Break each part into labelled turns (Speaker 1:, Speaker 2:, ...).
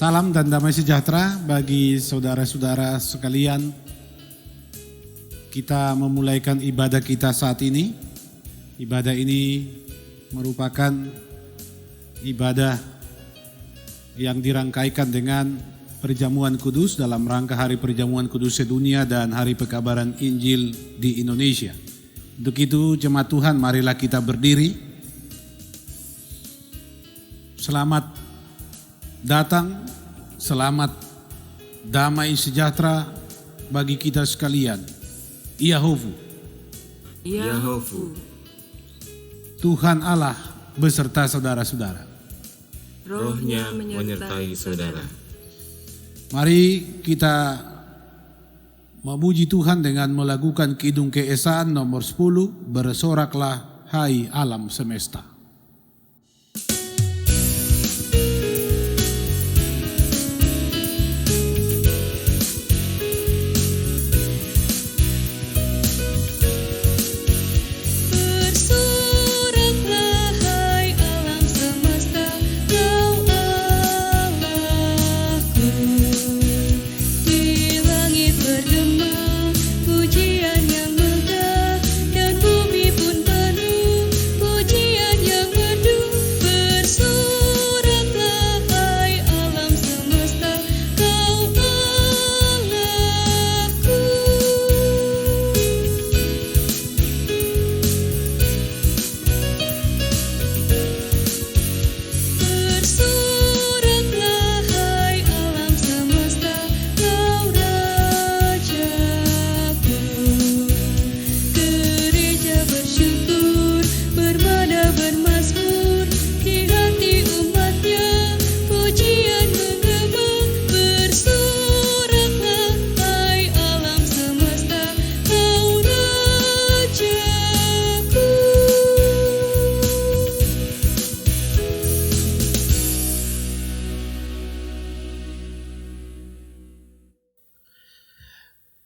Speaker 1: Salam dan damai sejahtera bagi saudara-saudara sekalian. Kita memulaikan ibadah kita saat ini. Ibadah ini merupakan ibadah yang dirangkaikan dengan perjamuan kudus dalam rangka Hari Perjamuan Kudus Sedunia dan Hari Pekabaran Injil di Indonesia. Untuk itu jemaat Tuhan, marilah kita berdiri. Selamat datang, selamat damai sejahtera bagi kita sekalian. Yahovu.
Speaker 2: Yahovu.
Speaker 1: Tuhan Allah beserta saudara-saudara.
Speaker 2: Rohnya menyertai saudara.
Speaker 1: Mari kita memuji Tuhan dengan melakukan Kidung Keesaan nomor 10, bersoraklah hai alam semesta.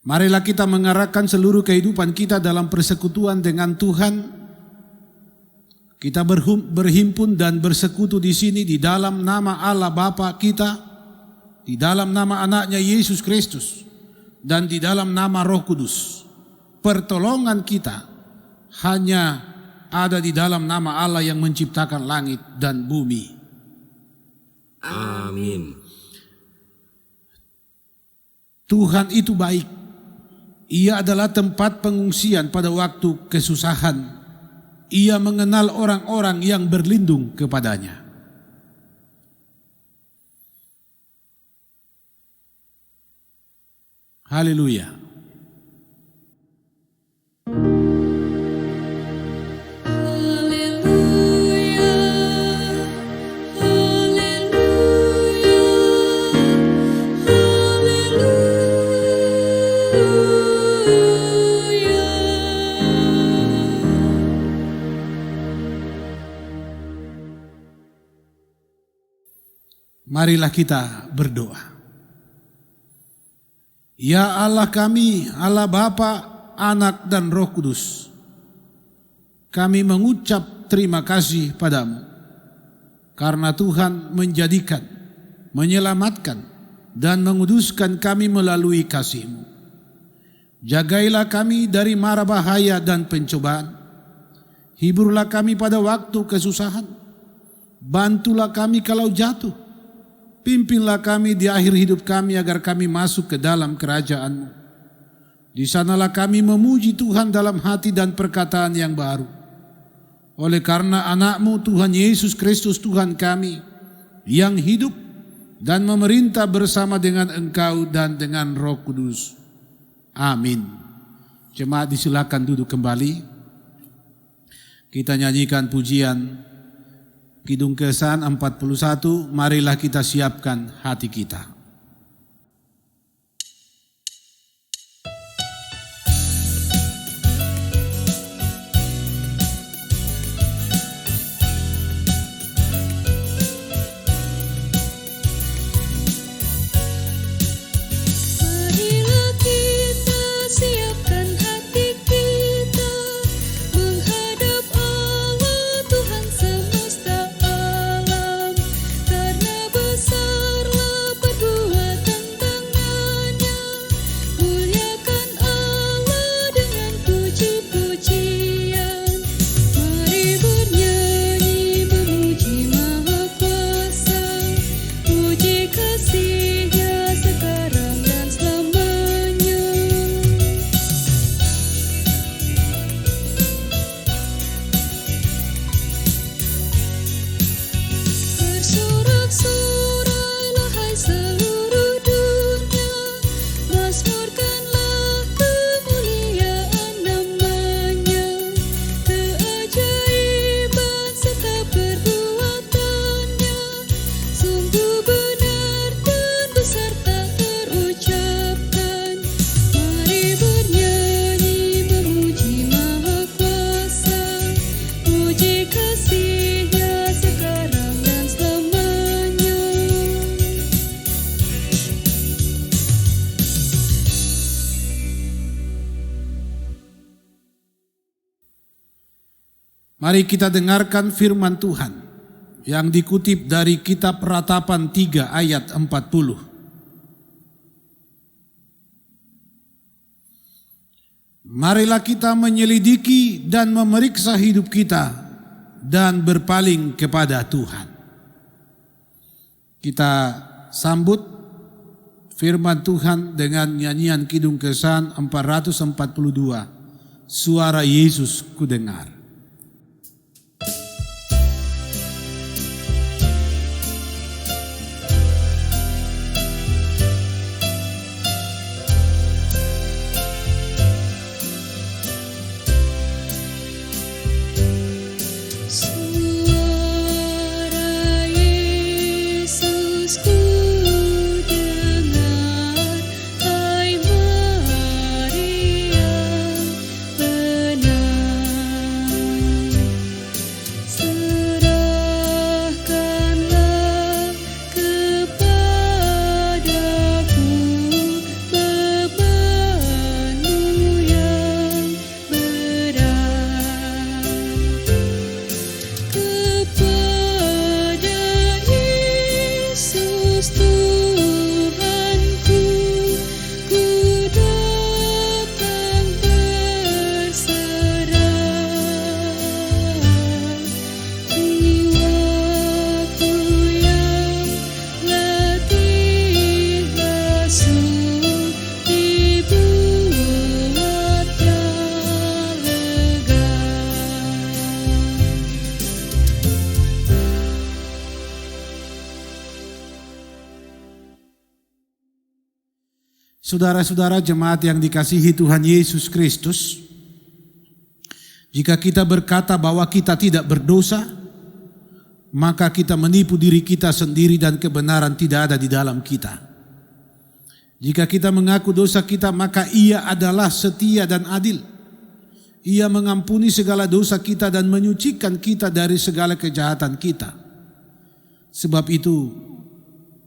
Speaker 1: Marilah kita mengarahkan seluruh kehidupan kita dalam persekutuan dengan Tuhan. Kita berhimpun dan bersekutu di sini di dalam nama Allah Bapa kita, di dalam nama anaknya Yesus Kristus, dan di dalam nama Roh Kudus. Pertolongan kita hanya ada di dalam nama Allah yang menciptakan langit dan bumi.
Speaker 2: Amin.
Speaker 1: Tuhan itu baik. Ia adalah tempat pengungsian pada waktu kesusahan. Ia mengenal orang-orang yang berlindung kepadanya. Haleluya. Marilah kita berdoa. Ya Allah kami, Allah Bapa, Anak dan Roh Kudus, kami mengucap terima kasih padamu karena Tuhan menjadikan, menyelamatkan dan menguduskan kami melalui kasih-Mu. Jagailah kami dari mara bahaya dan pencobaan. Hiburlah kami pada waktu kesusahan. Bantulah kami kalau jatuh. Pimpinlah kami di akhir hidup kami agar kami masuk ke dalam kerajaan-Mu. Di sanalah kami memuji Tuhan dalam hati dan perkataan yang baru. Oleh karena anak-Mu Tuhan Yesus Kristus Tuhan kami yang hidup dan memerintah bersama dengan Engkau dan dengan Roh Kudus. Amin. Jemaat disilakan duduk kembali. Kita nyanyikan pujian Kidung Keesaan 41, marilah kita siapkan hati kita.
Speaker 3: Marilah kita siapkan hati kita menghadap Allah Tuhan semesta alam, karena besarlah kasih-Nya sekarang dan selamanya. Bersorak-sorailah hai seluruh dunia, mazmurkanlah kemuliaan nama-Nya, keajaiban serta perbuatan-Nya, sungguh benar dan besar tak terucapkan. Mari bernyanyi memuji Maha Kuasa, puji kasih-Nya sekarang dan selamanya.
Speaker 1: Mari kita dengarkan firman Tuhan yang dikutip dari kitab Ratapan 3 ayat 40. Marilah kita menyelidiki dan memeriksa hidup kita dan berpaling kepada Tuhan. Kita sambut firman Tuhan dengan nyanyian Kidung Kesan 442, Suara Yesus Kudengar.
Speaker 3: Suara Yesus ku dengar, hai Maria benar. Serahkanlah kepadaku bebanmu yang berat. Kepada Yesus Tuhanku, ku datang berserah. Jiwaku yang letih lesu, dibuatnya lega.
Speaker 1: Saudara-saudara jemaat yang dikasihi Tuhan Yesus Kristus, jika kita berkata bahwa kita tidak berdosa, maka kita menipu diri kita sendiri dan kebenaran tidak ada di dalam kita. Jika kita mengaku dosa kita, maka Ia adalah setia dan adil. Ia mengampuni segala dosa kita dan menyucikan kita dari segala kejahatan kita. Sebab itu,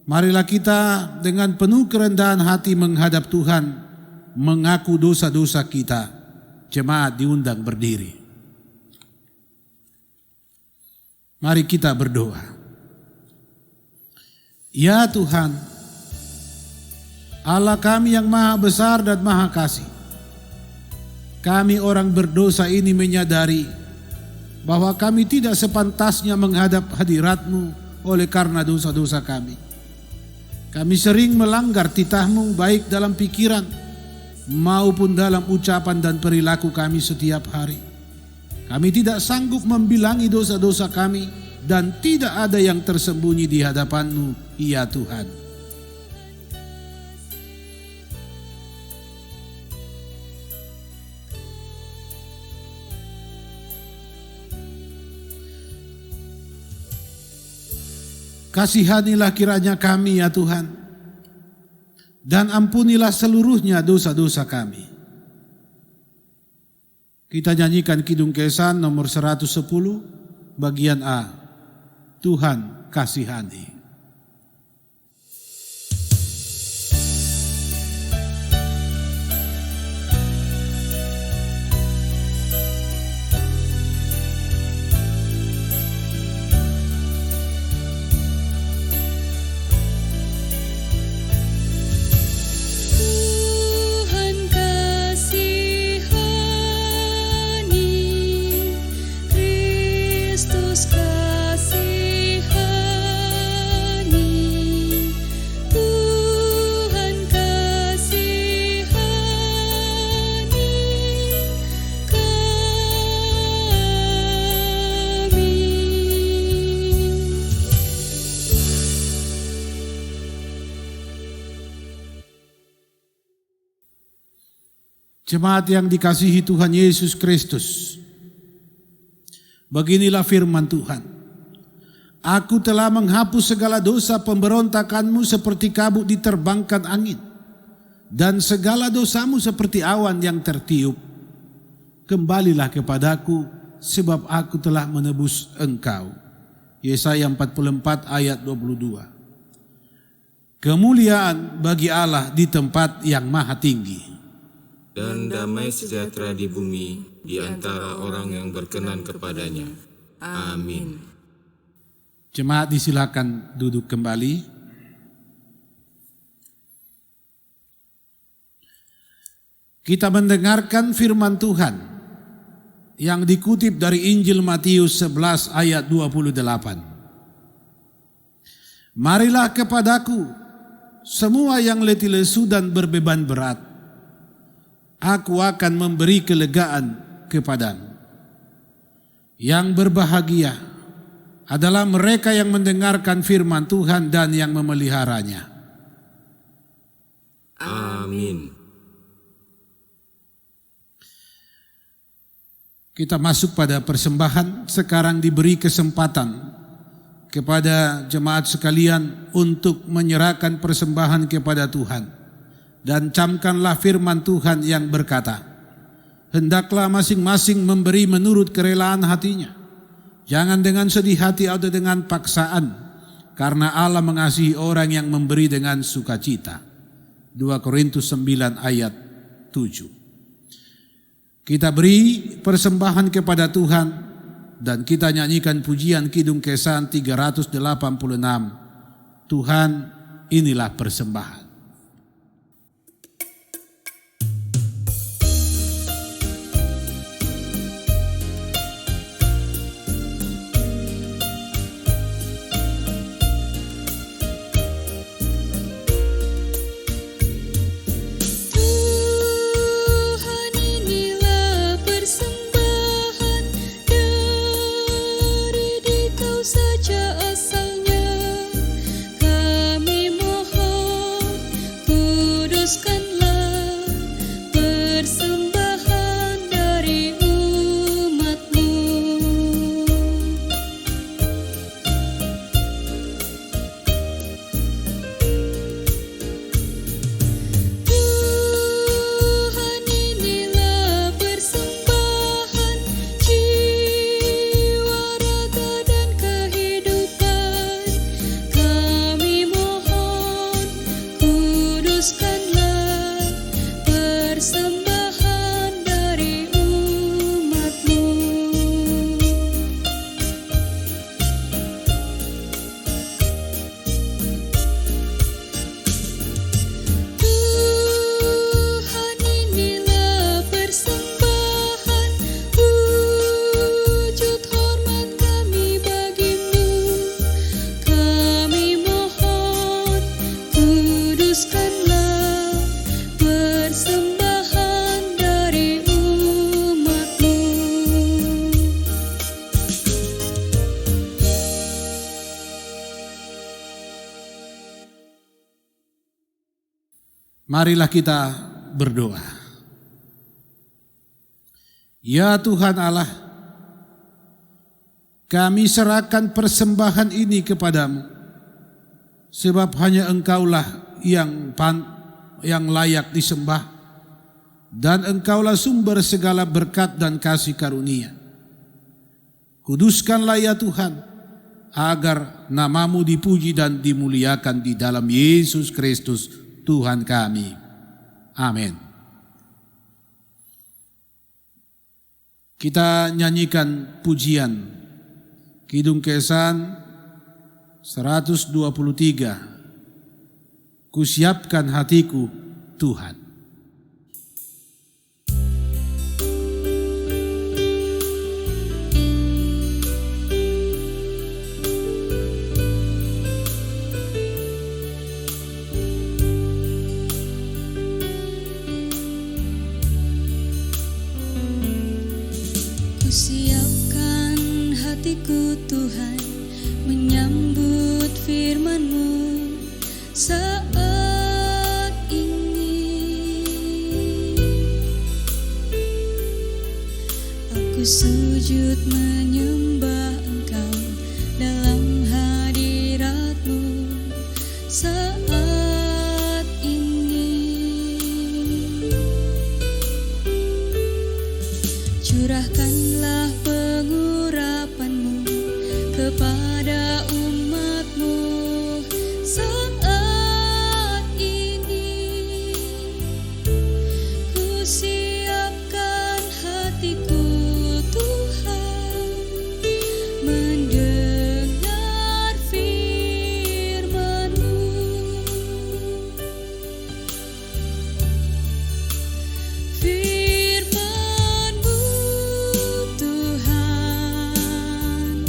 Speaker 1: marilah kita dengan penuh kerendahan hati menghadap Tuhan, mengaku dosa-dosa kita. Jemaat diundang berdiri. Mari kita berdoa. Ya Tuhan, Allah kami yang maha besar dan maha kasih, kami orang berdosa ini menyadari bahwa kami tidak sepantasnya menghadap hadirat-Mu oleh karena dosa-dosa kami. Kami sering melanggar titah-Mu baik dalam pikiran maupun dalam ucapan dan perilaku kami setiap hari. Kami tidak sanggup membilangi dosa-dosa kami dan tidak ada yang tersembunyi di hadapan-Mu, ya Tuhan. Kasihanilah kiranya kami ya Tuhan, dan ampunilah seluruhnya dosa-dosa kami. Kita nyanyikan Kidung Kesan nomor 110 bagian A. Tuhan kasihani.
Speaker 3: Kristus kasihani.
Speaker 1: Jemaat yang dikasihi Tuhan Yesus Kristus, beginilah firman Tuhan. Aku telah menghapus segala dosa pemberontakanmu seperti kabut diterbangkan angin, dan segala dosamu seperti awan yang tertiup. Kembalilah kepadaku, sebab aku telah menebus engkau. Yesaya 44 ayat 22. Kemuliaan bagi Allah di tempat yang maha tinggi,
Speaker 2: dan damai sejahtera di bumi di antara orang yang berkenan kepadanya. Amin.
Speaker 1: Jemaat disilakan duduk kembali. Kita mendengarkan firman Tuhan yang dikutip dari Injil Matius 11 ayat 28. Marilah kepadaku semua yang letih lesu dan berbeban berat, aku akan memberi kelegaan kepadamu. Yang berbahagia adalah mereka yang mendengarkan firman Tuhan dan yang memeliharanya.
Speaker 2: Amin.
Speaker 1: Kita masuk pada persembahan. Sekarang diberi kesempatan kepada jemaat sekalian untuk menyerahkan persembahan kepada Tuhan. Dan camkanlah firman Tuhan yang berkata, hendaklah masing-masing memberi menurut kerelaan hatinya, jangan dengan sedih hati atau dengan paksaan, karena Allah mengasihi orang yang memberi dengan sukacita. 2 Korintus 9 ayat 7. Kita beri persembahan kepada Tuhan dan kita nyanyikan pujian Kidung Kesan 386. Tuhan, inilah persembahan. Marilah kita berdoa. Ya Tuhan Allah, kami serahkan persembahan ini kepadamu, sebab hanya Engkaulah yang layak disembah, dan Engkaulah sumber segala berkat dan kasih karunia. Kuduskanlah ya Tuhan, agar namamu dipuji dan dimuliakan di dalam Yesus Kristus Tuhan kami. Amin. Kita nyanyikan pujian Kidung Kesan 123. Kusiapkan hatiku Tuhan.
Speaker 3: Kusiapkan hatiku Tuhan, menyambut firman-Mu saat ini. ku sujud menyembah Engkau dalam hadirat-Mu saat ini. Curahkanlah pengurapan-Mu kepada umat-Mu saat ini. Ku siapkan hatiku Tuhan mendengar firman-Mu. Firman-Mu Tuhan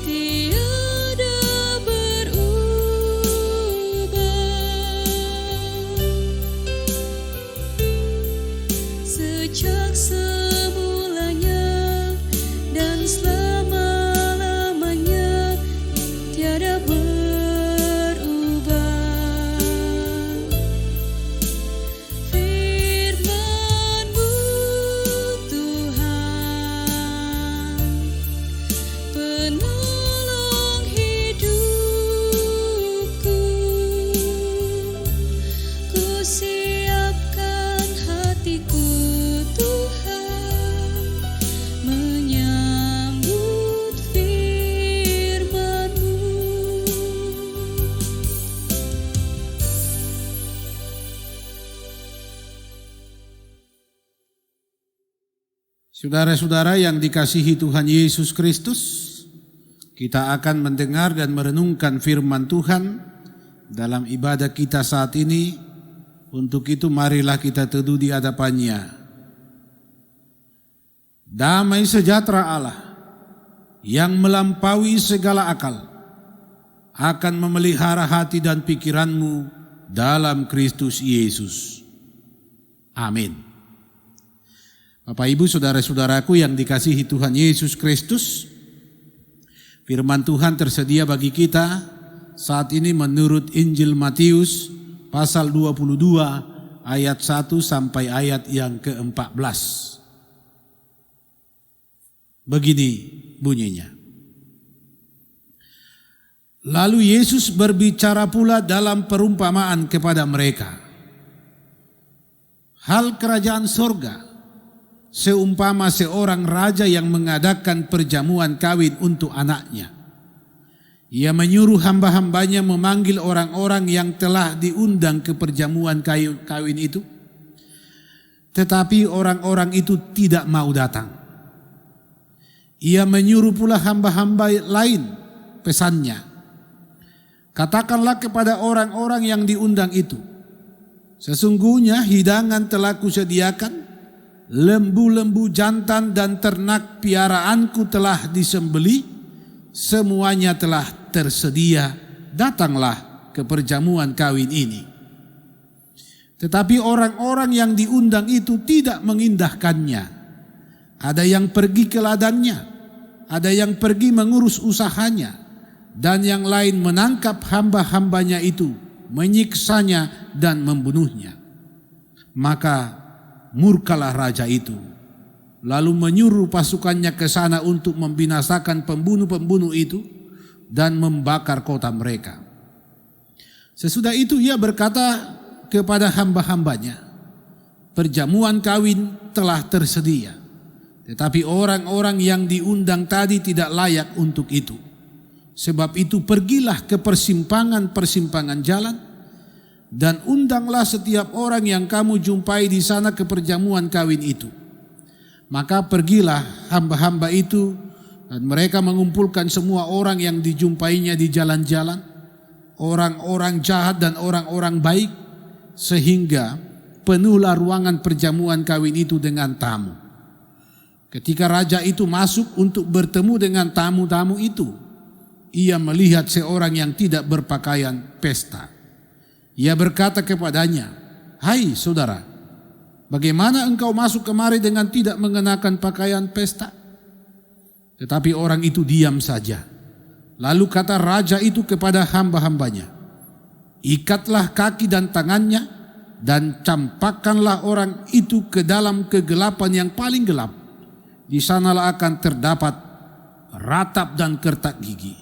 Speaker 3: tiada berubah sejak semulanya dan selama-lamanya tiada berubah. Firman-Mu Tuhan penolong hidupku. Ku siapkan hatiku Tuhan menyambut firman-Mu.
Speaker 1: Saudara-saudara yang dikasihi Tuhan Yesus Kristus, kita akan mendengar dan merenungkan firman Tuhan dalam ibadah kita saat ini. Untuk itu marilah kita teduh di hadapan-Nya. Damai sejahtera Allah yang melampaui segala akal akan memelihara hati dan pikiranmu dalam Kristus Yesus. Amin. Bapak Ibu saudara-saudaraku yang dikasihi Tuhan Yesus Kristus, firman Tuhan tersedia bagi kita saat ini menurut Injil Matius pasal 22 ayat 1 sampai ayat yang ke-14. Begini bunyinya. Lalu Yesus berbicara pula dalam perumpamaan kepada mereka. Hal kerajaan sorga seumpama seorang raja yang mengadakan perjamuan kawin untuk anaknya. Ia menyuruh hamba-hambanya memanggil orang-orang yang telah diundang ke perjamuan kawin itu. Tetapi orang-orang itu tidak mau datang. Ia menyuruh pula hamba-hamba lain, pesannya. Katakanlah kepada orang-orang yang diundang itu, sesungguhnya hidangan telah kusediakan, lembu-lembu jantan dan ternak piaraanku telah disembelih, semuanya telah tersedia, datanglah ke perjamuan kawin ini. Tetapi orang-orang yang diundang itu tidak mengindahkannya. Ada yang pergi ke ladangnya, ada yang pergi mengurus usahanya, dan yang lain menangkap hamba-hambanya itu, menyiksanya dan membunuhnya. Maka murkalah raja itu, lalu menyuruh pasukannya ke sana untuk membinasakan pembunuh-pembunuh itu dan membakar kota mereka. Sesudah itu ia berkata kepada hamba-hambanya, perjamuan kawin telah tersedia, tetapi orang-orang yang diundang tadi tidak layak untuk itu. Sebab itu pergilah ke persimpangan-persimpangan jalan dan undanglah setiap orang yang kamu jumpai di sana ke perjamuan kawin itu. Maka pergilah hamba-hamba itu dan mereka mengumpulkan semua orang yang dijumpainya di jalan-jalan, orang-orang jahat dan orang-orang baik, sehingga penuhlah ruangan perjamuan kawin itu dengan tamu. Ketika raja itu masuk untuk bertemu dengan tamu-tamu itu, ia melihat seorang yang tidak berpakaian pesta. Ia berkata kepadanya, "Hai saudara, bagaimana engkau masuk kemari dengan tidak mengenakan pakaian pesta?" Tetapi orang itu diam saja. Lalu kata raja itu kepada hamba-hambanya, "Ikatlah kaki dan tangannya dan campakkanlah orang itu ke dalam kegelapan yang paling gelap. di sanalah akan terdapat ratap dan kertak gigi.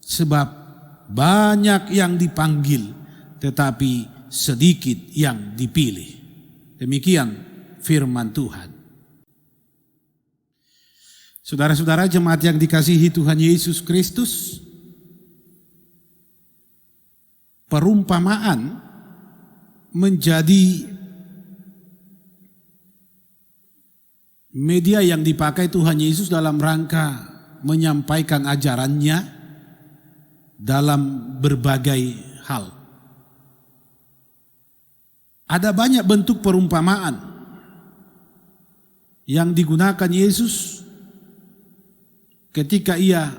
Speaker 1: Sebab banyak yang dipanggil, tetapi sedikit yang dipilih. Demikian firman Tuhan. Saudara-saudara jemaat yang dikasihi Tuhan Yesus Kristus, perumpamaan menjadi media yang dipakai Tuhan Yesus dalam rangka menyampaikan ajarannya dalam berbagai hal. Ada banyak bentuk perumpamaan yang digunakan Yesus ketika ia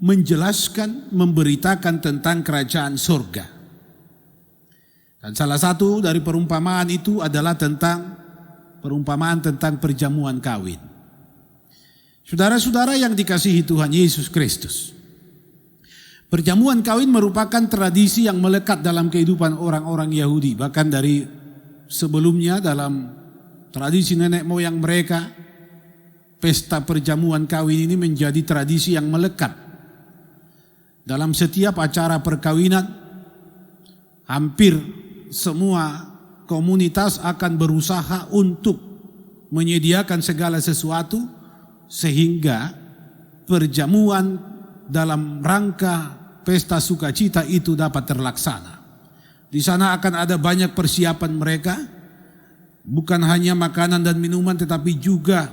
Speaker 1: menjelaskan, memberitakan tentang kerajaan surga. Dan salah satu dari perumpamaan itu adalah perumpamaan tentang perjamuan kawin. Saudara-saudara yang dikasihi Tuhan Yesus Kristus, perjamuan kawin merupakan tradisi yang melekat dalam kehidupan orang-orang Yahudi. Bahkan dari sebelumnya dalam tradisi nenek moyang mereka, pesta perjamuan kawin ini menjadi tradisi yang melekat. Dalam setiap acara perkawinan, hampir semua komunitas akan berusaha untuk menyediakan segala sesuatu sehingga perjamuan dalam rangka pesta sukacita itu dapat terlaksana. Di sana akan ada banyak persiapan mereka, bukan hanya makanan dan minuman, tetapi juga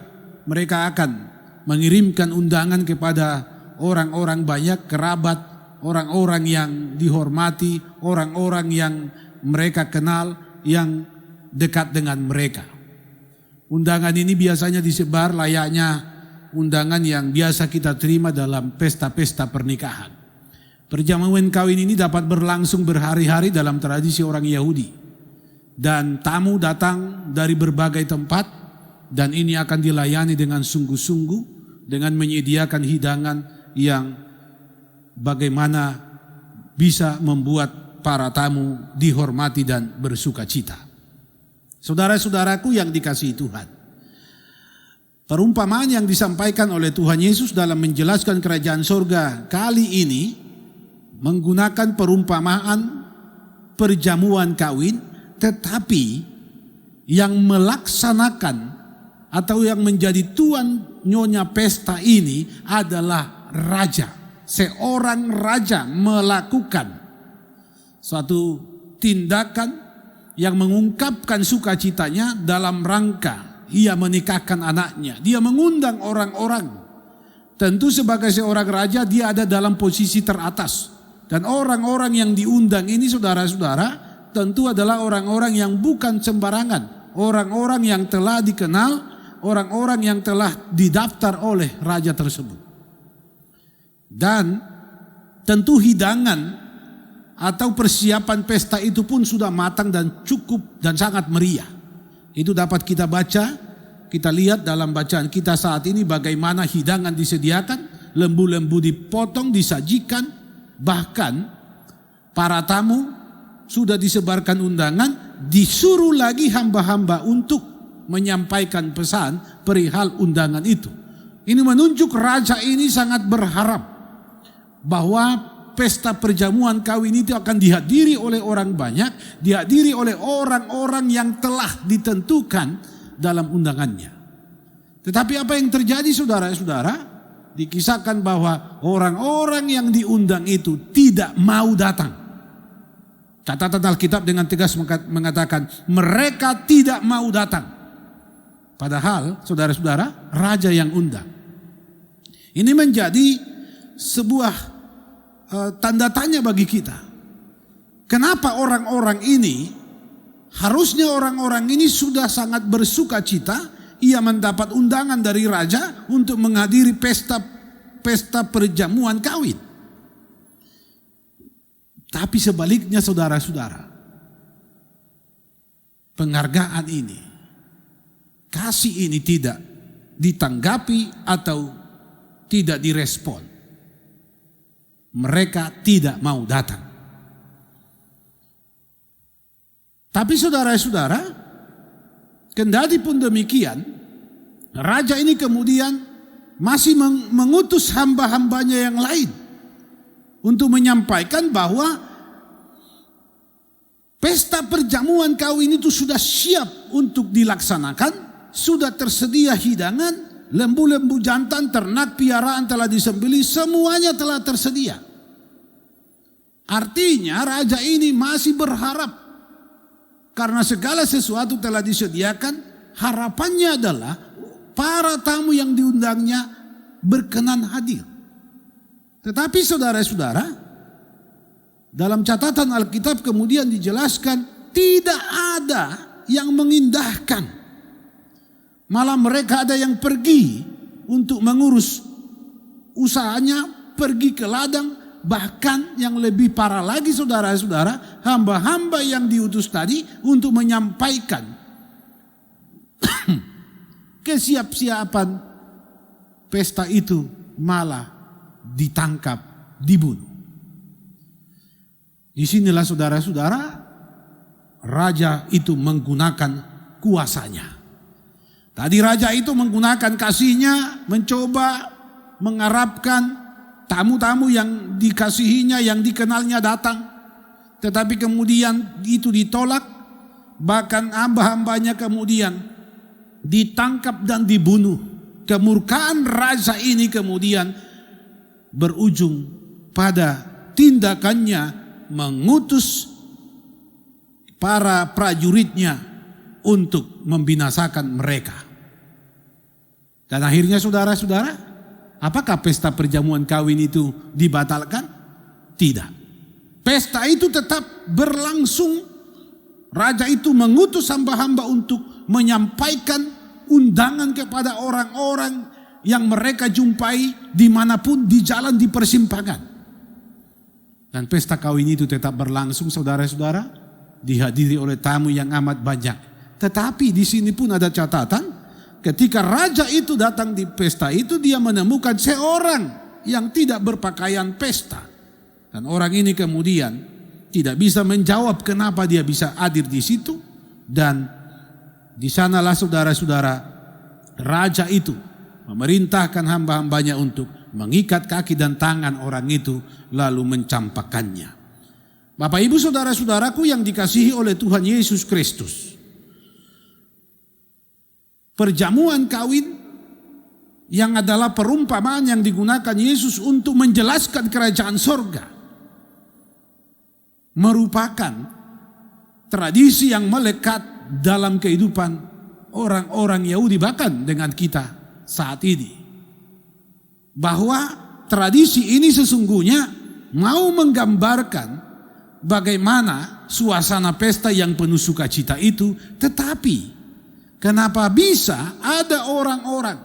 Speaker 1: mereka akan mengirimkan undangan kepada orang-orang banyak, kerabat, orang-orang yang dihormati, orang-orang yang mereka kenal, yang dekat dengan mereka. Undangan ini biasanya disebar layaknya undangan yang biasa kita terima dalam pesta-pesta pernikahan. Perjamuan kawin ini dapat berlangsung berhari-hari dalam tradisi orang Yahudi. Dan tamu datang dari berbagai tempat dan ini akan dilayani dengan sungguh-sungguh dengan menyediakan hidangan yang bagaimana bisa membuat para tamu dihormati dan bersukacita. Saudara-saudaraku yang dikasihi Tuhan, perumpamaan yang disampaikan oleh Tuhan Yesus dalam menjelaskan kerajaan surga kali ini menggunakan perumpamaan perjamuan kawin, tetapi yang melaksanakan atau yang menjadi tuan nyonya pesta ini adalah raja. Seorang raja melakukan suatu tindakan yang mengungkapkan sukacitanya dalam rangka ia menikahkan anaknya. Dia mengundang orang-orang. Tentu sebagai seorang raja dia ada dalam posisi teratas. Dan orang-orang yang diundang ini saudara-saudara tentu adalah orang-orang yang bukan sembarangan. Orang-orang yang telah dikenal, orang-orang yang telah didaftar oleh raja tersebut. Dan tentu hidangan atau persiapan pesta itu pun sudah matang dan cukup dan sangat meriah. Itu dapat kita baca, kita lihat dalam bacaan kita saat ini bagaimana hidangan disediakan, lembu-lembu dipotong, disajikan, bahkan para tamu sudah disebarkan undangan, disuruh lagi hamba-hamba untuk menyampaikan pesan perihal undangan itu. Ini menunjuk raja ini sangat berharap bahwa pesta perjamuan kawin itu akan dihadiri oleh orang banyak, dihadiri oleh orang-orang yang telah ditentukan dalam undangannya. Tetapi apa yang terjadi saudara-saudara? Dikisahkan bahwa orang-orang yang diundang itu tidak mau datang. Catatan Alkitab dengan tegas mengatakan mereka tidak mau datang. Padahal saudara-saudara, raja yang undang. Ini menjadi sebuah tanda tanya bagi kita. Kenapa orang-orang ini, harusnya orang-orang ini sudah sangat bersuka cita, ia mendapat undangan dari raja untuk menghadiri pesta perjamuan kawin. Tapi sebaliknya saudara-saudara, penghargaan ini, kasih ini tidak ditanggapi atau tidak direspon. Mereka tidak mau datang. Tapi saudara-saudara, kendati pun demikian, raja ini kemudian masih mengutus hamba-hambanya yang lain untuk menyampaikan bahwa pesta perjamuan kawin itu sudah siap untuk dilaksanakan, sudah tersedia hidangan, lembu-lembu jantan, ternak piaraan telah disembelih, semuanya telah tersedia. Artinya raja ini masih berharap karena segala sesuatu telah disediakan, harapannya adalah para tamu yang diundangnya berkenan hadir. Tetapi saudara-saudara, dalam catatan Alkitab kemudian dijelaskan tidak ada yang mengindahkan. Malah mereka ada yang pergi untuk mengurus usahanya, pergi ke ladang, bahkan yang lebih parah lagi saudara-saudara, hamba-hamba yang diutus tadi untuk menyampaikan kesiap-siapan pesta itu malah ditangkap, dibunuh. Disinilah saudara-saudara, raja itu menggunakan kuasanya. Tadi raja itu menggunakan kasihnya, mencoba mengharapkan tamu-tamu yang dikasihinya, yang dikenalnya datang. Tetapi kemudian itu ditolak, bahkan hamba-hambanya kemudian ditangkap dan dibunuh. Kemurkaan raja ini kemudian berujung pada tindakannya mengutus para prajuritnya untuk membinasakan mereka. Dan akhirnya saudara-saudara, apakah pesta perjamuan kawin itu dibatalkan? Tidak. Pesta itu tetap berlangsung. Raja itu mengutus hamba-hamba untuk menyampaikan undangan kepada orang-orang yang mereka jumpai dimanapun, di jalan, di persimpangan. Dan pesta kawin itu tetap berlangsung saudara-saudara, dihadiri oleh tamu yang amat banyak. Tetapi di sini pun ada catatan, ketika raja itu datang di pesta itu, dia menemukan seorang yang tidak berpakaian pesta. Dan orang ini kemudian tidak bisa menjawab kenapa dia bisa hadir di situ. Dan di sanalah saudara-saudara, raja itu memerintahkan hamba-hambanya untuk mengikat kaki dan tangan orang itu lalu mencampakkannya. Bapak ibu saudara-saudaraku yang dikasihi oleh Tuhan Yesus Kristus, perjamuan kawin yang adalah perumpamaan yang digunakan Yesus untuk menjelaskan kerajaan sorga merupakan tradisi yang melekat dalam kehidupan orang-orang Yahudi bahkan dengan kita saat ini. Bahwa tradisi ini sesungguhnya mau menggambarkan bagaimana suasana pesta yang penuh sukacita itu, tetapi kenapa bisa ada orang-orang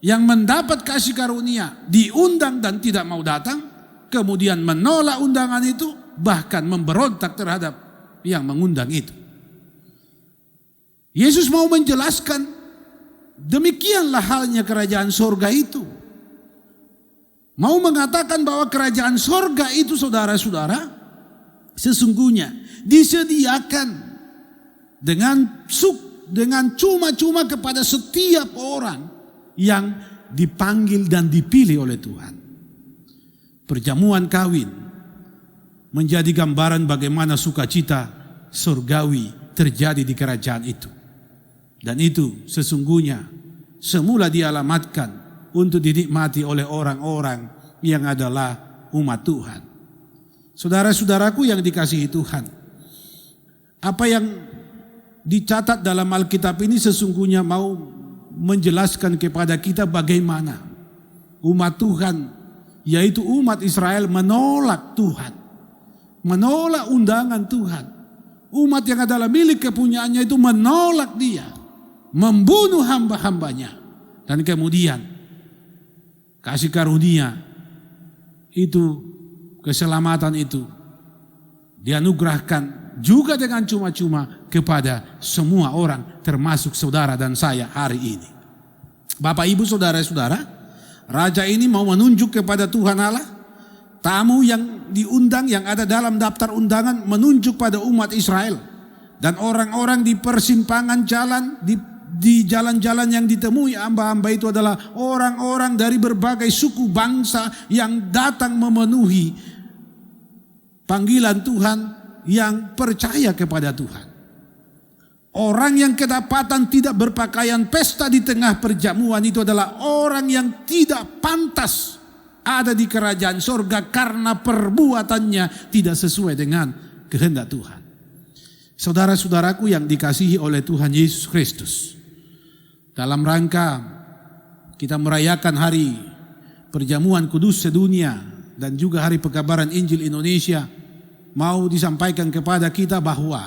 Speaker 1: yang mendapat kasih karunia, diundang dan tidak mau datang, kemudian menolak undangan itu, bahkan memberontak terhadap yang mengundang itu. Yesus mau menjelaskan demikianlah halnya kerajaan sorga itu. Mau mengatakan bahwa kerajaan sorga itu saudara-saudara sesungguhnya disediakan dengan cuma-cuma kepada setiap orang yang dipanggil dan dipilih oleh Tuhan. Perjamuan kawin menjadi gambaran bagaimana sukacita surgawi terjadi di kerajaan itu. Dan itu sesungguhnya semula dialamatkan untuk dinikmati oleh orang-orang yang adalah umat Tuhan. Saudara-saudaraku yang dikasihi Tuhan, apa yang dicatat dalam Alkitab ini sesungguhnya mau menjelaskan kepada kita bagaimana umat Tuhan, yaitu umat Israel, menolak Tuhan, menolak undangan Tuhan. Umat yang adalah milik kepunyaannya itu menolak dia, membunuh hamba-hambanya, dan kemudian kasih karunia itu, keselamatan itu dianugerahkan juga dengan cuma-cuma kepada semua orang, termasuk saudara dan saya hari ini. Bapak ibu saudara-saudara, raja ini mau menunjuk kepada Tuhan Allah, tamu yang diundang yang ada dalam daftar undangan menunjuk pada umat Israel, dan orang-orang di persimpangan jalan, di di jalan-jalan yang ditemui hamba-hamba itu adalah orang-orang dari berbagai suku bangsa yang datang memenuhi panggilan Tuhan, yang percaya kepada Tuhan. Orang yang kedapatan tidak berpakaian pesta di tengah perjamuan itu adalah orang yang tidak pantas ada di kerajaan sorga karena perbuatannya tidak sesuai dengan kehendak Tuhan. Saudara-saudaraku yang dikasihi oleh Tuhan Yesus Kristus, dalam rangka kita merayakan hari perjamuan kudus sedunia dan juga hari pekabaran Injil Indonesia, mau disampaikan kepada kita bahwa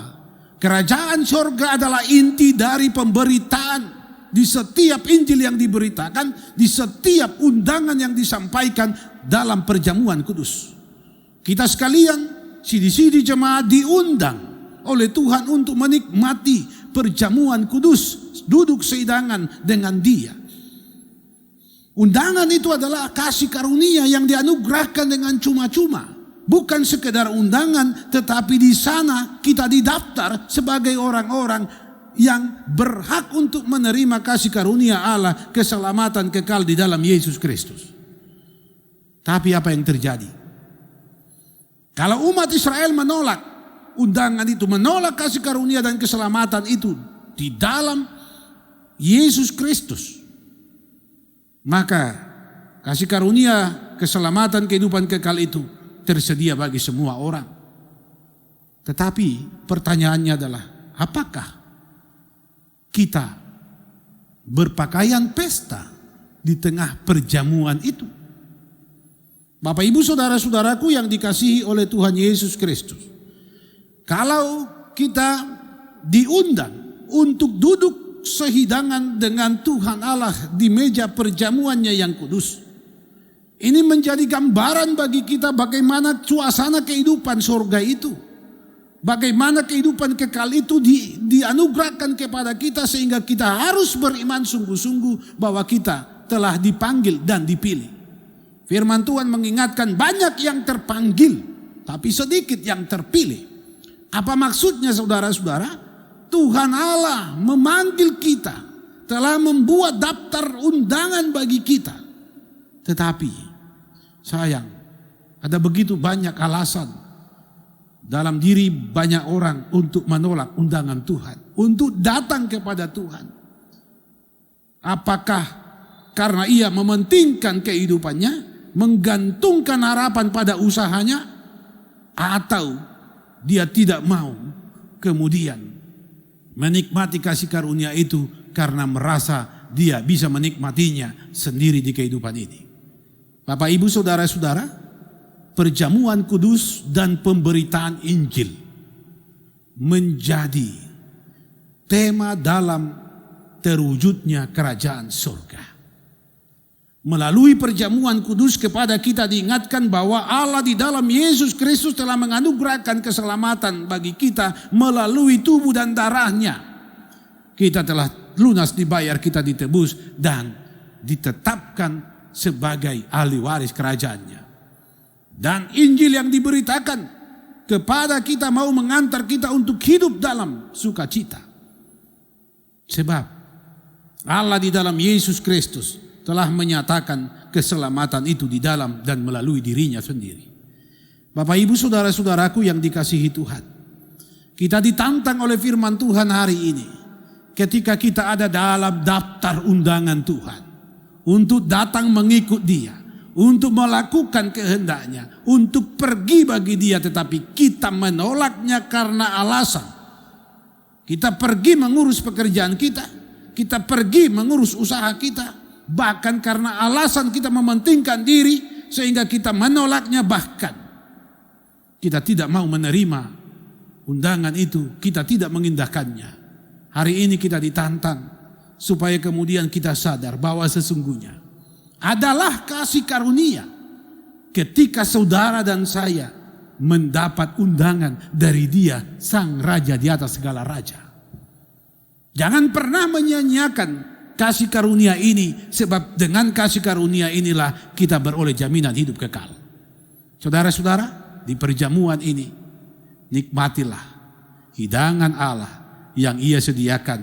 Speaker 1: kerajaan sorga adalah inti dari pemberitaan. Di setiap Injil yang diberitakan, di setiap undangan yang disampaikan dalam perjamuan kudus. Kita sekalian, sidi-sidi jemaat diundang oleh Tuhan untuk menikmati perjamuan kudus, duduk sehidangan dengan Dia. Undangan itu adalah kasih karunia yang dianugerahkan dengan cuma-cuma. Bukan sekedar undangan, tetapi di sana kita didaftar sebagai orang-orang yang berhak untuk menerima kasih karunia Allah, keselamatan kekal di dalam Yesus Kristus. Tapi apa yang terjadi? Kalau umat Israel menolak undangan itu, menolak kasih karunia dan keselamatan itu di dalam Yesus Kristus, maka kasih karunia, keselamatan, kehidupan kekal itu tersedia bagi semua orang. Tetapi pertanyaannya adalah, apakah kita berpakaian pesta di tengah perjamuan itu? Bapak Ibu saudara-saudaraku yang dikasihi oleh Tuhan Yesus Kristus, kalau kita diundang untuk duduk sehidangan dengan Tuhan Allah di meja perjamuannya yang kudus, ini menjadi gambaran bagi kita bagaimana suasana kehidupan sorga itu. Bagaimana kehidupan kekal itu dianugerahkan kepada kita, sehingga kita harus beriman sungguh-sungguh bahwa kita telah dipanggil dan dipilih. Firman Tuhan mengingatkan banyak yang terpanggil, tapi sedikit yang terpilih. Apa maksudnya saudara-saudara? Tuhan Allah memanggil kita, telah membuat daftar undangan bagi kita. Tetapi sayang, ada begitu banyak alasan dalam diri banyak orang untuk menolak undangan Tuhan, untuk datang kepada Tuhan. Apakah karena ia mementingkan kehidupannya, menggantungkan harapan pada usahanya, atau dia tidak mau kemudian menikmati kasih karunia itu karena merasa dia bisa menikmatinya sendiri di kehidupan ini? Bapak Ibu saudara-saudara, perjamuan kudus dan pemberitaan Injil menjadi tema dalam terwujudnya kerajaan surga. Melalui perjamuan kudus kepada kita diingatkan bahwa Allah di dalam Yesus Kristus telah menganugerahkan keselamatan bagi kita melalui tubuh dan darahnya. Kita telah lunas dibayar, kita ditebus dan ditetapkan sebagai ahli waris kerajaannya. Dan Injil yang diberitakan kepada kita mau mengantar kita untuk hidup dalam sukacita. Sebab Allah di dalam Yesus Kristus telah menyatakan keselamatan itu di dalam dan melalui dirinya sendiri. Bapak Ibu saudara-saudaraku yang dikasihi Tuhan, kita ditantang oleh firman Tuhan hari ini ketika kita ada dalam daftar undangan Tuhan untuk datang mengikut Dia, untuk melakukan kehendaknya, untuk pergi bagi Dia, tetapi kita menolaknya karena alasan. Kita pergi mengurus pekerjaan kita, kita pergi mengurus usaha kita, bahkan karena alasan kita mementingkan diri sehingga kita menolaknya, bahkan kita tidak mau menerima undangan itu, kita tidak mengindahkannya. Hari ini kita ditantang supaya kemudian kita sadar bahwa sesungguhnya adalah kasih karunia ketika saudara dan saya mendapat undangan dari Dia, Sang Raja di atas segala raja. Jangan pernah menyanyiakan kasih karunia ini, sebab dengan kasih karunia inilah kita beroleh jaminan hidup kekal. Saudara-saudara, di perjamuan ini nikmatilah hidangan Allah yang Ia sediakan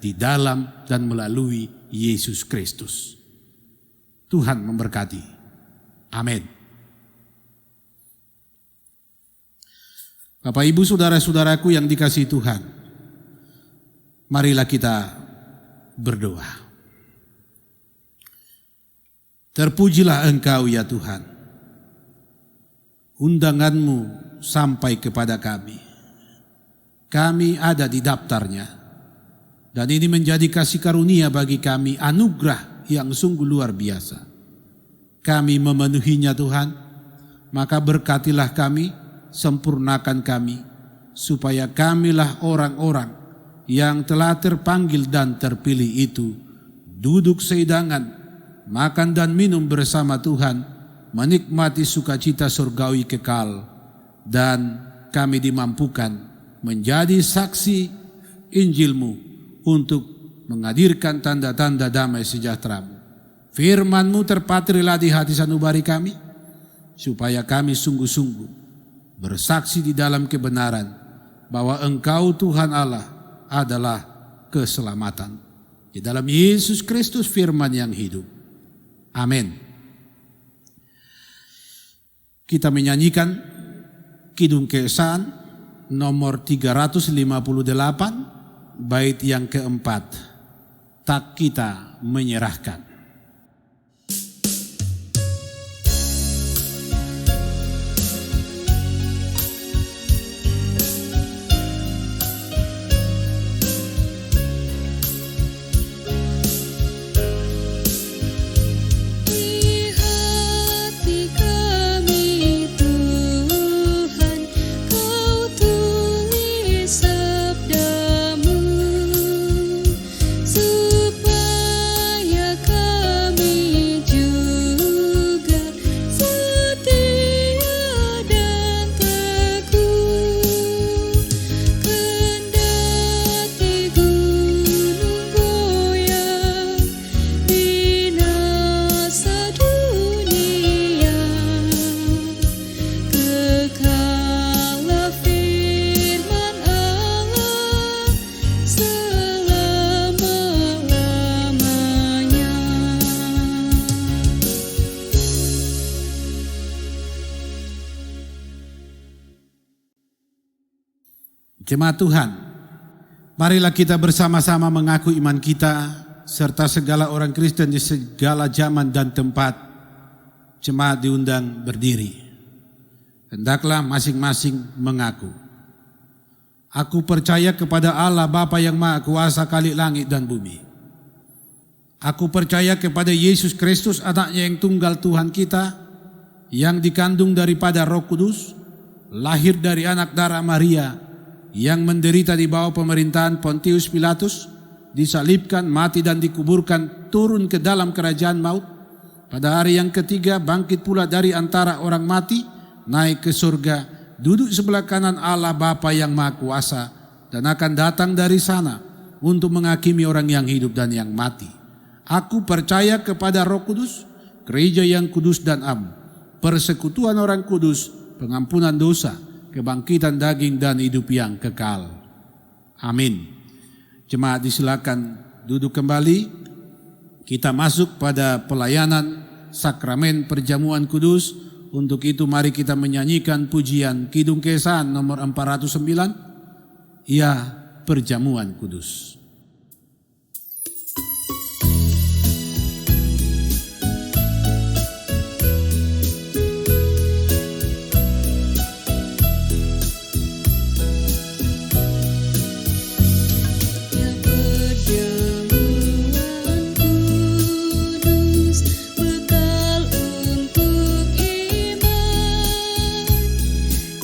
Speaker 1: di dalam dan melalui Yesus Kristus. Tuhan memberkati. Amin. Bapak, Ibu, saudara-saudaraku yang dikasihi Tuhan, marilah kita berdoa. Terpujilah Engkau ya Tuhan. Undangan-Mu sampai kepada kami. Kami ada di daftarnya. Dan ini menjadi kasih karunia bagi kami, anugerah yang sungguh luar biasa. Kami memenuhinya Tuhan, maka berkatilah kami, sempurnakan kami, supaya kamilah orang-orang yang telah terpanggil dan terpilih itu, duduk sehidangan, makan dan minum bersama Tuhan, menikmati sukacita surgawi kekal, dan kami dimampukan menjadi saksi Injil-Mu untuk menghadirkan tanda-tanda damai sejahtera-Mu. Firman-Mu terpatrilah di hati sanubari kami, supaya kami sungguh-sungguh bersaksi di dalam kebenaran bahwa Engkau Tuhan Allah adalah keselamatan. Di dalam Yesus Kristus firman yang hidup. Amin. Kita menyanyikan Kidung Keesan nomor 358, bait yang keempat. Tak kita menyerahkan. Jemaat Tuhan, marilah kita bersama-sama mengaku iman kita serta segala orang Kristen di segala zaman dan tempat. Jemaat diundang berdiri. Hendaklah masing-masing mengaku. Aku percaya kepada Allah Bapa yang Maha Kuasa Khalik langit dan bumi. Aku percaya kepada Yesus Kristus, anaknya yang tunggal Tuhan kita, yang dikandung daripada Roh Kudus, lahir dari anak darah Maria, yang menderita di bawah pemerintahan Pontius Pilatus, disalibkan, mati dan dikuburkan, turun ke dalam kerajaan maut. Pada hari yang ketiga bangkit pula dari antara orang mati, naik ke surga, duduk sebelah kanan Allah Bapa yang Maha Kuasa, dan akan datang dari sana untuk menghakimi orang yang hidup dan yang mati. Aku percaya kepada Roh Kudus, gereja yang kudus dan am, persekutuan orang kudus, pengampunan dosa, kebangkitan daging dan hidup yang kekal. Amin. Jemaat disilakan duduk kembali. Kita masuk pada pelayanan sakramen perjamuan kudus. Untuk itu mari kita menyanyikan pujian Kidung Keesan nomor 409. Ya, perjamuan kudus.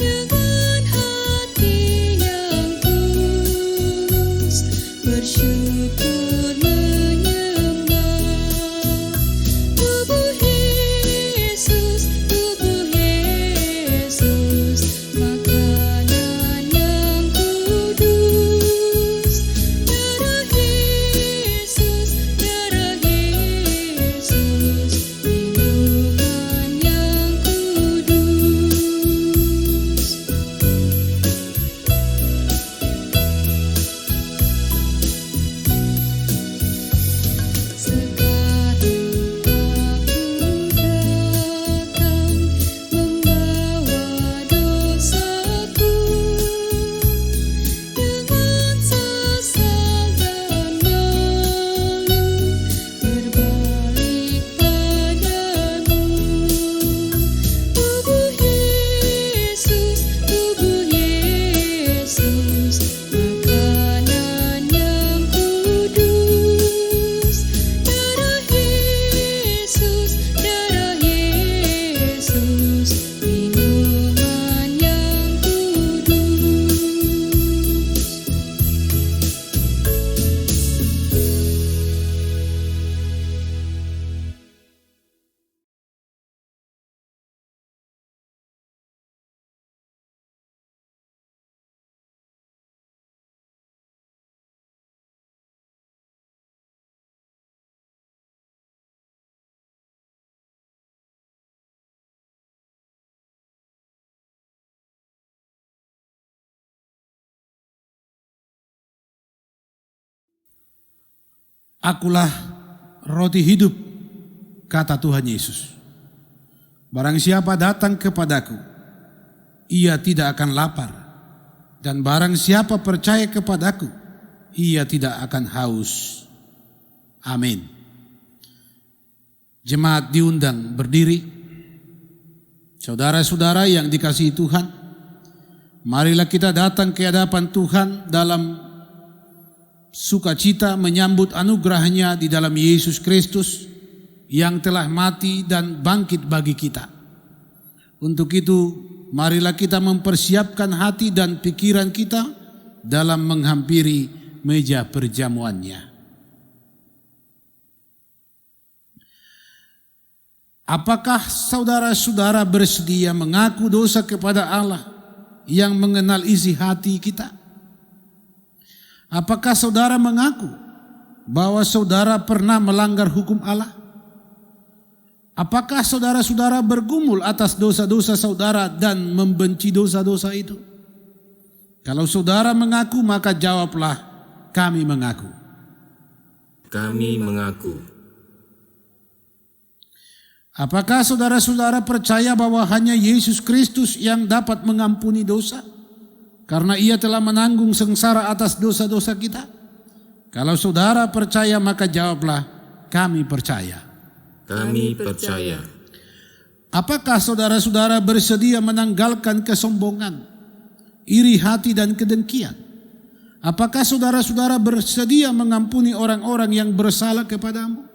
Speaker 3: Dengan hati yang tulus
Speaker 1: Akulah roti hidup, kata Tuhan Yesus. Barang siapa datang kepadaku, ia tidak akan lapar. Dan barang siapa percaya kepadaku, ia tidak akan haus. Amin. Jemaat diundang berdiri. Saudara-saudara yang dikasihi Tuhan, marilah kita datang ke hadapan Tuhan dalam sukacita menyambut anugerahnya di dalam Yesus Kristus yang telah mati dan bangkit bagi kita. Untuk itu, marilah kita mempersiapkan hati dan pikiran kita dalam menghampiri meja perjamuannya. Apakah saudara-saudara bersedia mengaku dosa kepada Allah yang mengenal isi hati kita? Apakah saudara mengaku bahwa saudara pernah melanggar hukum Allah? Apakah saudara-saudara bergumul atas dosa-dosa saudara dan membenci dosa-dosa itu? Kalau saudara mengaku, maka jawablah, kami mengaku.
Speaker 2: Kami mengaku.
Speaker 1: Apakah saudara-saudara percaya bahwa hanya Yesus Kristus yang dapat mengampuni dosa? Karena ia telah menanggung sengsara atas dosa-dosa kita. Kalau saudara percaya, maka jawablah, kami percaya.
Speaker 2: Kami percaya.
Speaker 1: Apakah saudara-saudara bersedia menanggalkan kesombongan, iri hati dan kedengkian? Apakah saudara-saudara bersedia mengampuni orang-orang yang bersalah kepadamu?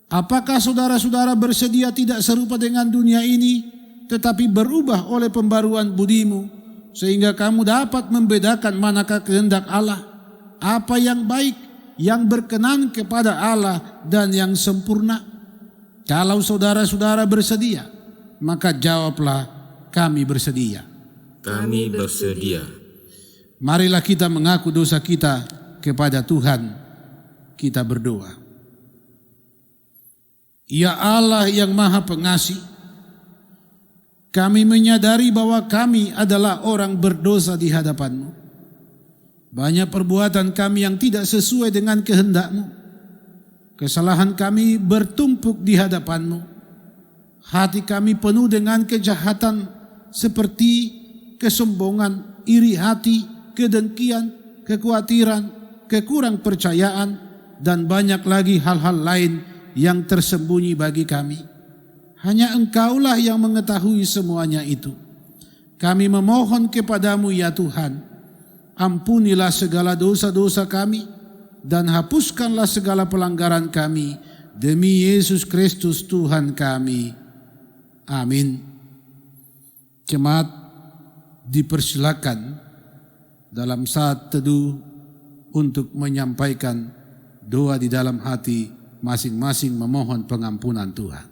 Speaker 1: Apakah saudara-saudara bersedia tidak serupa dengan dunia ini, tetapi berubah oleh pembaruan budimu, sehingga kamu dapat membedakan manakah kehendak Allah, apa yang baik, yang berkenan kepada Allah dan yang sempurna? Kalau saudara-saudara bersedia, maka jawablah, kami bersedia.
Speaker 2: Kami bersedia.
Speaker 1: Marilah kita mengaku dosa kita kepada Tuhan. Kita berdoa. Ya Allah yang Maha Pengasih, kami menyadari bahwa kami adalah orang berdosa di hadapan-Mu. Banyak perbuatan kami yang tidak sesuai dengan kehendak-Mu. Kesalahan kami bertumpuk di hadapan-Mu. Hati kami penuh dengan kejahatan seperti kesombongan, iri hati, kedengkian, kekhawatiran, kekurang percayaan, dan banyak lagi hal-hal lain yang tersembunyi bagi kami. Hanya Engkaulah yang mengetahui semuanya itu. Kami memohon kepadamu ya Tuhan, ampunilah segala dosa-dosa kami dan hapuskanlah segala pelanggaran kami demi Yesus Kristus Tuhan kami. Amin. Jemaat dipersilakan dalam saat teduh untuk menyampaikan doa di dalam hati masing-masing memohon pengampunan Tuhan.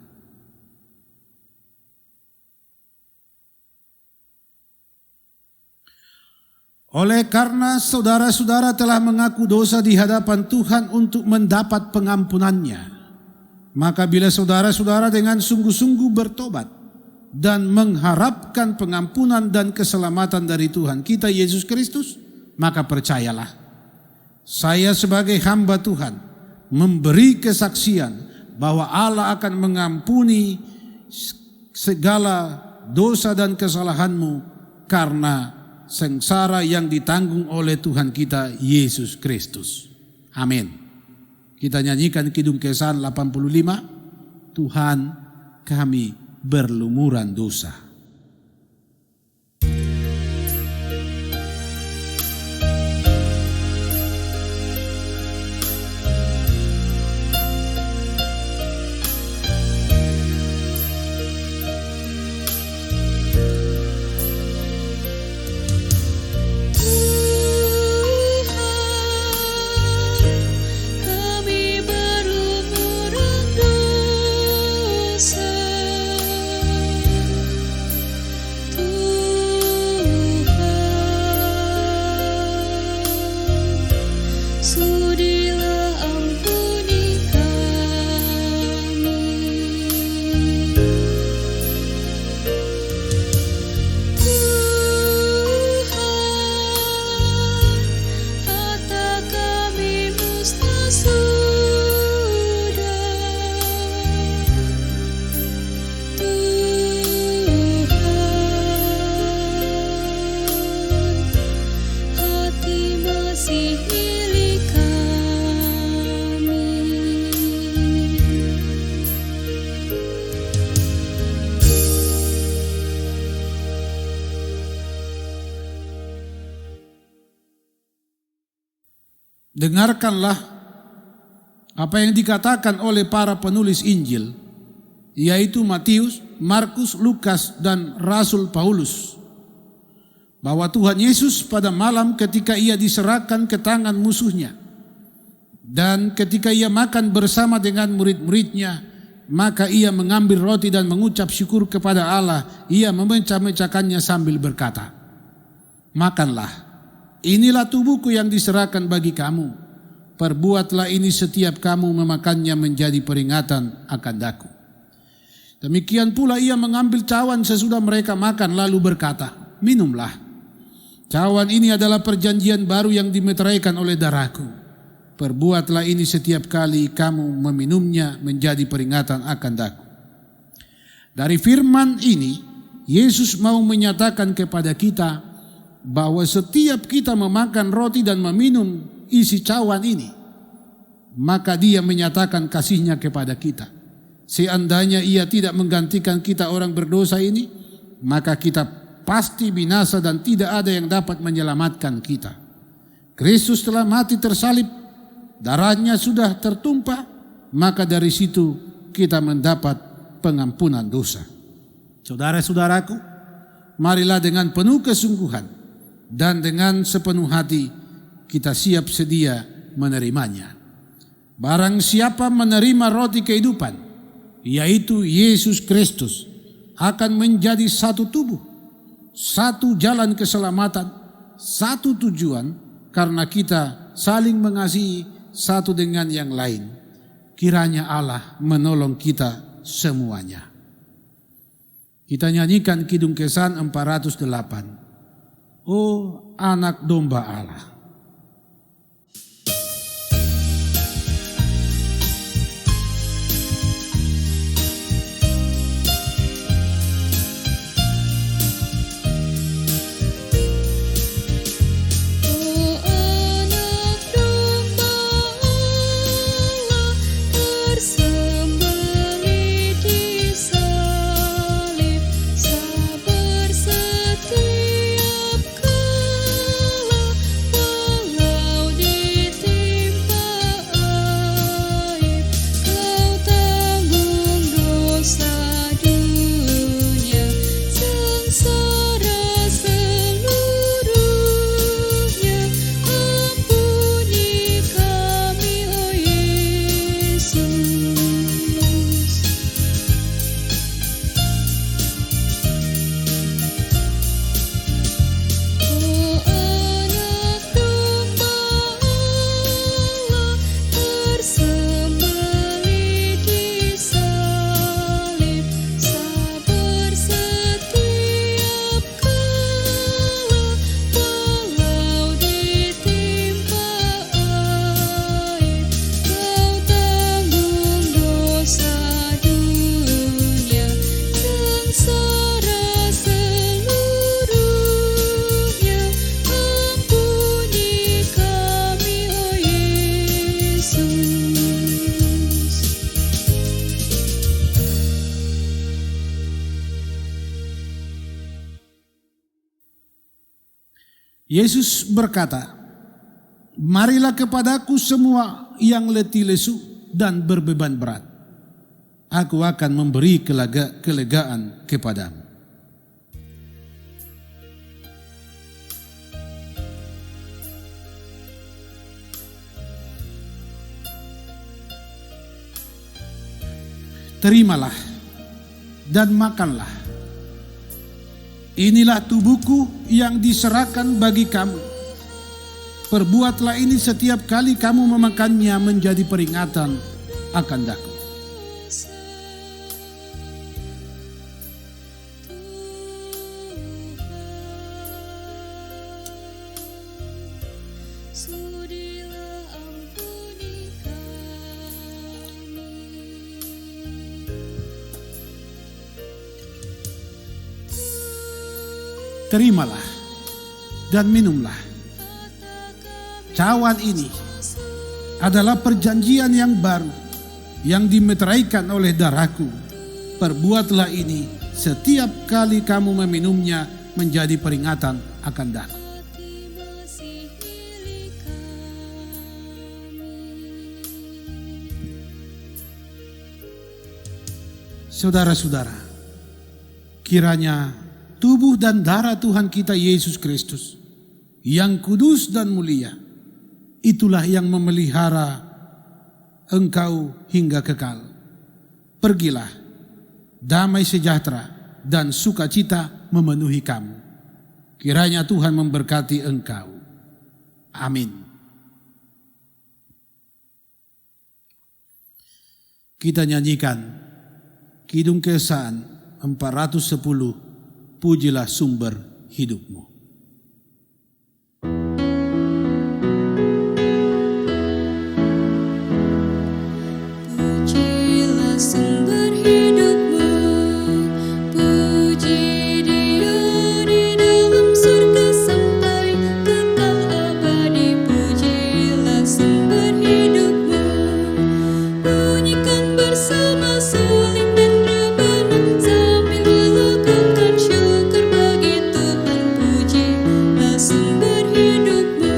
Speaker 1: Oleh karena saudara-saudara telah mengaku dosa di hadapan Tuhan untuk mendapat pengampunannya, maka bila saudara-saudara dengan sungguh-sungguh bertobat dan mengharapkan pengampunan dan keselamatan dari Tuhan kita Yesus Kristus, maka percayalah, saya sebagai hamba Tuhan memberi kesaksian bahwa Allah akan mengampuni segala dosa dan kesalahanmu karena sengsara yang ditanggung oleh Tuhan kita Yesus Kristus. Amin. Kita nyanyikan Kidung Kesan 85. Tuhan, kami berlumuran dosa.
Speaker 3: Kami berlumuran dosa.
Speaker 1: dengarkanlah apa yang dikatakan oleh para penulis Injil, yaitu Matius, Markus, Lukas, dan Rasul Paulus, bahwa Tuhan Yesus pada malam ketika ia diserahkan ke tangan musuhnya dan ketika ia makan bersama dengan murid-muridnya, maka ia mengambil roti dan mengucap syukur kepada Allah. Ia memecah-mecahkannya sambil berkata, "Makanlah, inilah tubuhku yang diserahkan bagi kamu. Perbuatlah ini setiap kamu memakannya menjadi peringatan akan daku." Demikian pula ia mengambil cawan sesudah mereka makan lalu berkata, "Minumlah. Cawan ini adalah perjanjian baru yang dimeteraikan oleh darahku. Perbuatlah ini setiap kali kamu meminumnya menjadi peringatan akan daku." Dari firman ini, Yesus mau menyatakan kepada kita bahwa setiap kita memakan roti dan meminum isi cawan ini, maka Dia menyatakan kasih-Nya kepada kita. Seandainya Ia tidak menggantikan kita orang berdosa ini, maka kita pasti binasa dan tidak ada yang dapat menyelamatkan kita. Kristus telah mati tersalib, darahnya sudah tertumpah, maka dari situ kita mendapat pengampunan dosa. Saudara-saudaraku, marilah dengan penuh kesungguhan dan dengan sepenuh hati kita siap sedia menerimanya. Barang siapa menerima roti kehidupan, yaitu Yesus Kristus, akan menjadi satu tubuh, satu jalan keselamatan, satu tujuan, karena kita saling mengasihi satu dengan yang lain. Kiranya Allah menolong kita semuanya. Kita nyanyikan Kidung Kesan 408. Oh anak domba Allah. Yesus berkata, "Marilah kepadaku semua yang letih lesu dan berbeban berat. Aku akan memberi kelegaan kepadamu." Terimalah dan makanlah. Inilah tubuhku yang diserahkan bagi kamu. Perbuatlah ini setiap kali kamu memakannya menjadi peringatan akan daku. Terimalah dan minumlah. Cawan ini adalah perjanjian yang baru yang dimeteraikan oleh darahku. Perbuatlah ini setiap kali kamu meminumnya menjadi peringatan akan daku. Saudara-saudara, kiranya tubuh dan darah Tuhan kita Yesus Kristus yang kudus dan mulia, itulah yang memelihara engkau hingga kekal. Pergilah, damai sejahtera dan sukacita memenuhi kamu. Kiranya Tuhan memberkati engkau. Amin. Kita nyanyikan Kidung Keesaan 410, Pujilah Sumber Hidupmu.
Speaker 3: Pujilah sumber hidupmu, puji Dia di dalam surga sampai kekal abadi. Pujilah sumber hidupmu, bunyikan bersama suling dan rebana sambil melakukan syukur bagi Tuhan. Pujilah sumber hidupmu,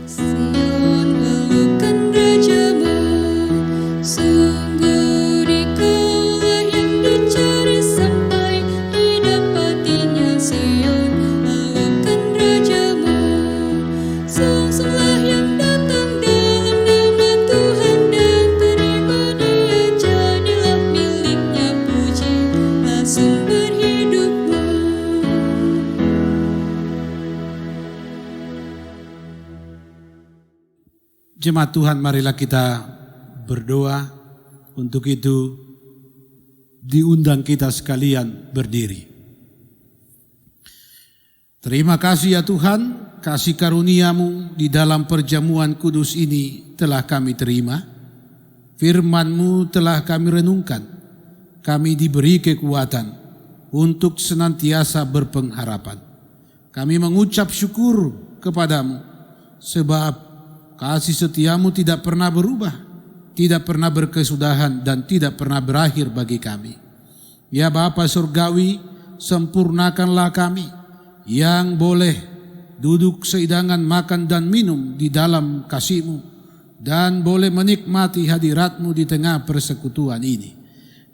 Speaker 3: Sion lalukan rajamu, sungguh dikaulah yang dicari sampai didapatinya. Sion lalukan rajamu, sungsunglah yang datang dalam nama Tuhan dan beribadah jadilah miliknya. Pujilah sumber hidupmu.
Speaker 1: Jemaat Tuhan, marilah kita berdoa. Untuk itu diundang kita sekalian berdiri. Terima kasih ya Tuhan, kasih karunia-Mu di dalam perjamuan kudus ini telah kami terima. Firman-Mu telah kami renungkan. Kami diberi kekuatan untuk senantiasa berpengharapan. Kami mengucap syukur kepadamu sebab kasih setia-Mu tidak pernah berubah, tidak pernah berkesudahan dan tidak pernah berakhir bagi kami. Ya Bapa Surgawi, sempurnakanlah kami yang boleh duduk sehidangan makan dan minum di dalam kasih-Mu dan boleh menikmati hadirat-Mu di tengah persekutuan ini.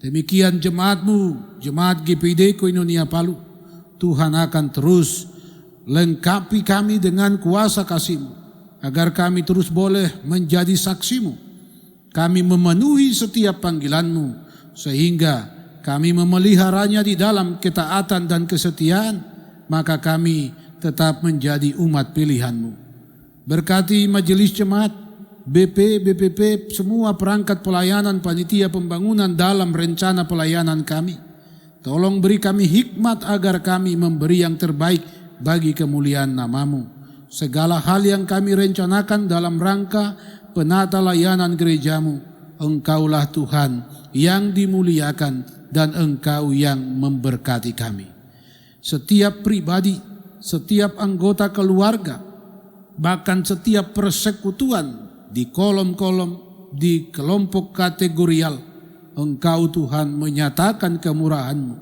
Speaker 1: Demikian jemaat-Mu, jemaat GPD Koinonia Palu, Tuhan akan terus lengkapi kami dengan kuasa kasih-Mu, agar kami terus boleh menjadi saksi-Mu. Kami memenuhi setiap panggilan-Mu, sehingga kami memeliharanya di dalam ketaatan dan kesetiaan, maka kami tetap menjadi umat pilihan-Mu. Berkati majelis jemaat, BP, BPP, semua perangkat pelayanan panitia pembangunan dalam rencana pelayanan kami. Tolong beri kami hikmat agar kami memberi yang terbaik bagi kemuliaan nama-Mu. Segala hal yang kami rencanakan dalam rangka penata layanan gereja-Mu, Engkaulah Tuhan yang dimuliakan dan Engkau yang memberkati kami. Setiap pribadi, setiap anggota keluarga, bahkan setiap persekutuan di kolom-kolom, di kelompok kategorial, Engkau Tuhan menyatakan kemurahan-Mu.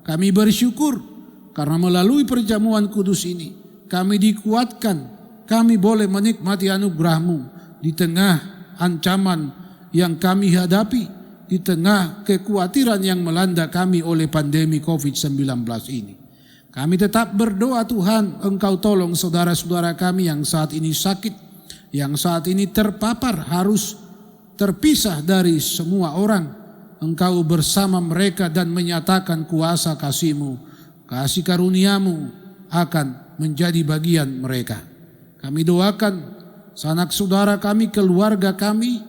Speaker 1: Kami bersyukur karena melalui perjamuan kudus ini kami dikuatkan, kami boleh menikmati anugerah-Mu di tengah ancaman yang kami hadapi, di tengah kekhawatiran yang melanda kami oleh pandemi COVID-19 ini. Kami tetap berdoa Tuhan, Engkau tolong saudara-saudara kami yang saat ini sakit, yang saat ini terpapar harus terpisah dari semua orang. Engkau bersama mereka dan menyatakan kuasa kasih-Mu, kasih karunia-Mu akan menjadi bagian mereka. Kami doakan sanak saudara kami, keluarga kami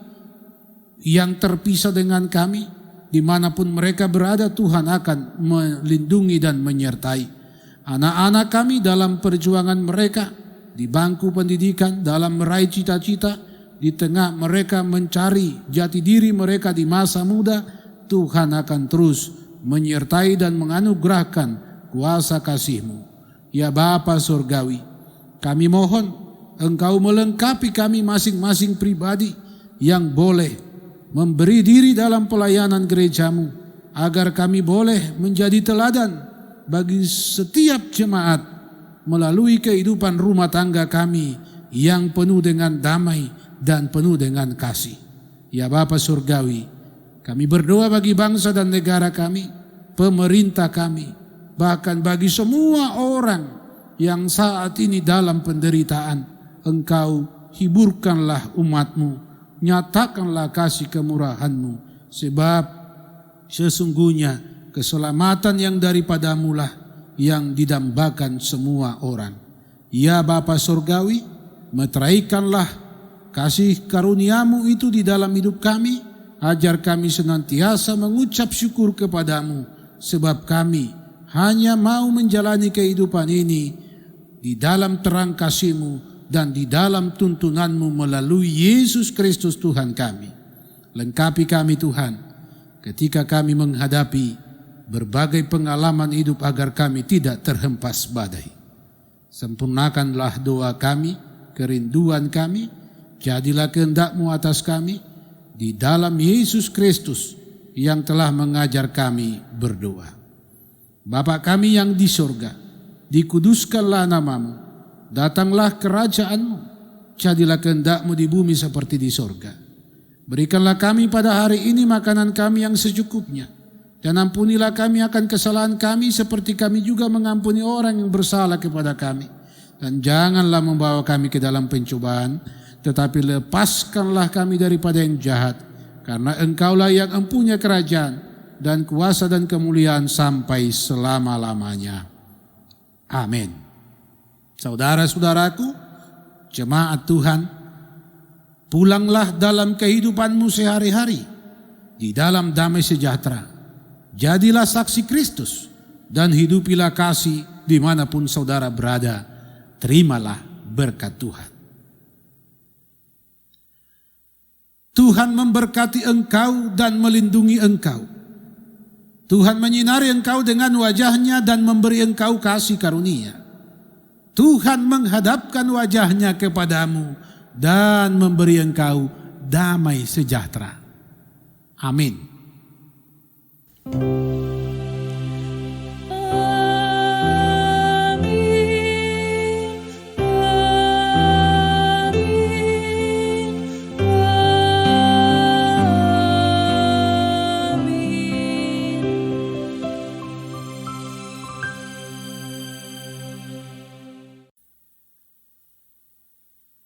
Speaker 1: yang terpisah dengan kami, dimanapun mereka berada, Tuhan akan melindungi dan menyertai. Anak-anak kami dalam perjuangan mereka di bangku pendidikan, dalam meraih cita-cita, di tengah mereka mencari jati diri mereka di masa muda, Tuhan akan terus menyertai dan menganugerahkan kuasa kasih-Mu. Ya Bapa Surgawi, kami mohon Engkau melengkapi kami masing-masing pribadi yang boleh memberi diri dalam pelayanan gereja-Mu, agar kami boleh menjadi teladan bagi setiap jemaat melalui kehidupan rumah tangga kami yang penuh dengan damai dan penuh dengan kasih. Ya Bapa Surgawi, Kami berdoa bagi bangsa dan negara kami, pemerintah kami, bahkan bagi semua orang yang saat ini dalam penderitaan. Engkau hiburkanlah umat-Mu, nyatakanlah kasih kemurahan-Mu, sebab sesungguhnya keselamatan yang daripadamu lah yang didambakan semua orang. Ya Bapa Surgawi, meteraikanlah kasih karuniamu itu di dalam hidup kami. Ajar kami senantiasa mengucap syukur kepadamu, sebab kami hanya mau menjalani kehidupan ini di dalam terang kasih-Mu dan di dalam tuntunan-Mu melalui Yesus Kristus Tuhan kami. Lengkapi kami Tuhan, ketika kami menghadapi berbagai pengalaman hidup agar kami tidak terhempas badai. Sempurnakanlah doa kami, kerinduan kami, jadilah kehendak-Mu atas kami, di dalam Yesus Kristus yang telah mengajar kami berdoa. Bapa kami yang di sorga, dikuduskanlah nama-Mu, datanglah kerajaan-Mu, jadilah kehendak-Mu di bumi seperti di sorga. Berikanlah kami pada hari ini makanan kami yang secukupnya, dan ampunilah kami akan kesalahan kami seperti kami juga mengampuni orang yang bersalah kepada kami. Dan janganlah membawa kami ke dalam pencobaan, tetapi lepaskanlah kami daripada yang jahat, karena Engkaulah yang empunya kerajaan dan kuasa dan kemuliaan sampai selama-lamanya. Amin. Saudara-saudaraku, jemaat Tuhan, pulanglah dalam kehidupanmu sehari-hari di dalam damai sejahtera. Jadilah saksi Kristus dan hidupilah kasih dimanapun saudara berada. Terimalah berkat Tuhan. Tuhan memberkati engkau dan melindungi engkau. Tuhan menyinari engkau dengan wajah-Nya dan memberi engkau kasih karunia. Tuhan menghadapkan wajah-Nya kepadamu dan memberi engkau damai sejahtera. Amin.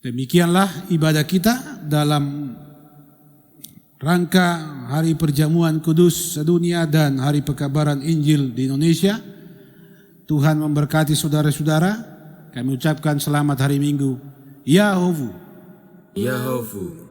Speaker 1: Demikianlah ibadah kita dalam rangka Hari Perjamuan Kudus Sedunia dan Hari Pekabaran Injil di Indonesia. Tuhan memberkati saudara-saudara. Kami ucapkan selamat hari Minggu. Yahovu.
Speaker 2: Yahovu.